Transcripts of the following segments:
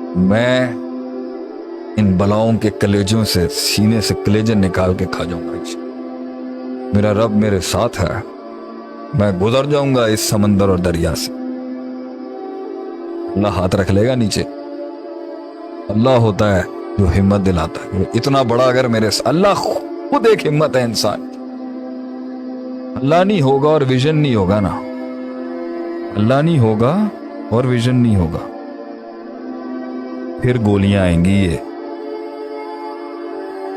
मैं इन बलाओं के कलेजों से, सीने से कलेजे निकाल के खा जाऊंगा। मेरा रब मेरे साथ है, मैं गुजर जाऊंगा इस समंदर और दरिया से। अल्लाह हाथ रख लेगा नीचे। अल्लाह होता है जो हिम्मत दिलाता है। इतना बड़ा अगर मेरे अल्लाह खुद एक हिम्मत है इंसान की। अल्लाह नहीं होगा और विजन नहीं होगा ना, अल्लाह नहीं होगा और विजन नहीं होगा, फिर गोलियां आएंगी ये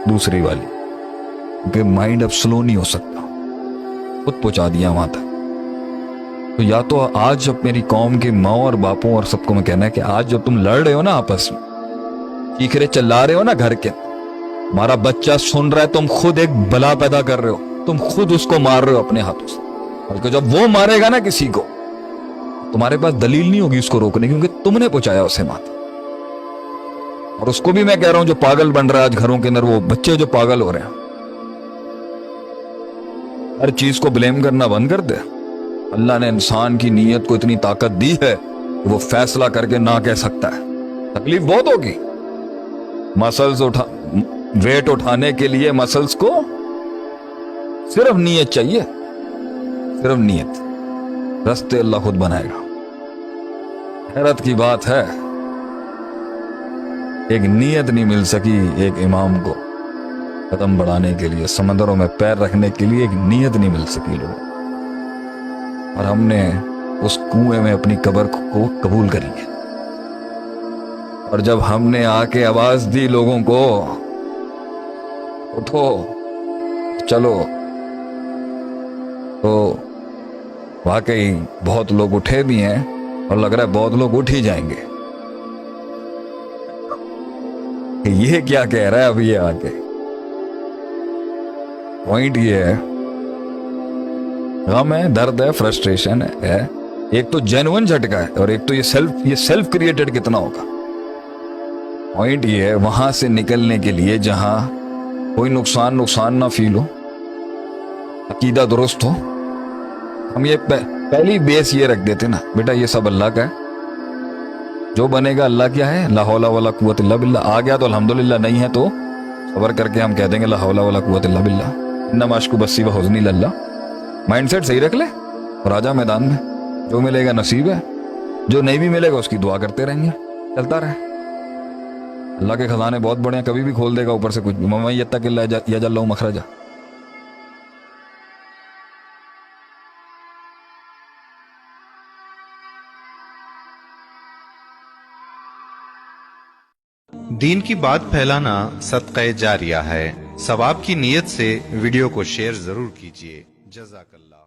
दूसरी वाली, क्योंकि माइंड अब स्लो नहीं हो सकता, खुद पहुंचा दिया वहां तक। तो या तो आज जब मेरी कौम के माँ और बापों और सबको मैं कहना है कि आज जब तुम लड़ रहे हो ना, आपस में चीख रहे चिल्ला रहे हो ना घर के, हमारा बच्चा सुन रहा है, तुम खुद एक बला पैदा कर रहे हो, तुम खुद उसको मार रहे हो अपने हाथों से। बल्कि जब वो मारेगा ना किसी को, तुम्हारे पास दलील नहीं होगी उसको रोकने की, क्योंकि तुमने पहुंचाया उसे माता। और उसको भी मैं कह रहा हूं जो पागल बन रहा है आज घरों के अंदर, वो बच्चे जो पागल हो रहे हैं, हर चीज को ब्लेम करना बंद कर दे। अल्लाह ने इंसान की नीयत को इतनी ताकत दी है कि वो फैसला करके ना कह सकता है। तकलीफ बहुत होगी, मसल्स वेट उठाने के लिए मसल्स को सिर्फ नीयत चाहिए, सिर्फ नीयत, रास्ते अल्लाह खुद बनाएगा। हैरत की बात है, एक नीयत नहीं मिल सकी एक इमाम को कदम बढ़ाने के लिए, समंदरों में पैर रखने के लिए एक नीयत नहीं मिल सकी लोगों, और हमने उस कुएं में अपनी कब्र को कबूल कर लिया। और जब हमने आके आवाज दी लोगों को, उठो चलो, तो वाकई बहुत लोग उठे भी हैं और लग रहा है बहुत लोग उठ ही जाएंगे। ये क्या कह रहा है अभी ये आके? पॉइंट ये है, गम है, दर्द है, फ्रस्ट्रेशन है, एक तो जेन्युइन झटका है और एक तो ये सेल्फ क्रिएटेड कितना होगा। पॉइंट ये है, वहां से निकलने के लिए जहां कोई नुकसान ना फील हो, अकीदा दुरुस्त हो, हम ये पहली बेस ये रख देते ना, बेटा ये सब अल्लाह का है, जो बनेगा अल्लाह क्या है, ला हौला वला कुव्वत इल्ला बिल्लाह। आ गया तो अल्हम्दुलिल्लाह, नहीं है तो सबर करके हम कह देंगे ला हौला वला कुव्वत इल्ला बिल्लाह, इन्नमा अश्कु बस्सी व हुज़्नी लिल्लाह। माइंडसेट सही रख ले और आजा मैदान में, जो मिलेगा नसीब है, जो नहीं भी मिलेगा उसकी दुआ करते रहेंगे, चलता रहे। अल्लाह के खजाने बहुत बड़े हैं, कभी भी खोल देगा ऊपर से कुछ। मम्मा यत्तकिल्लाह यजअल मखरजा। दीन की बात फैलाना सदक़े जारिया है। सवाब की नीयत से वीडियो को शेयर जरूर कीजिए। जज़ाकल्लाह।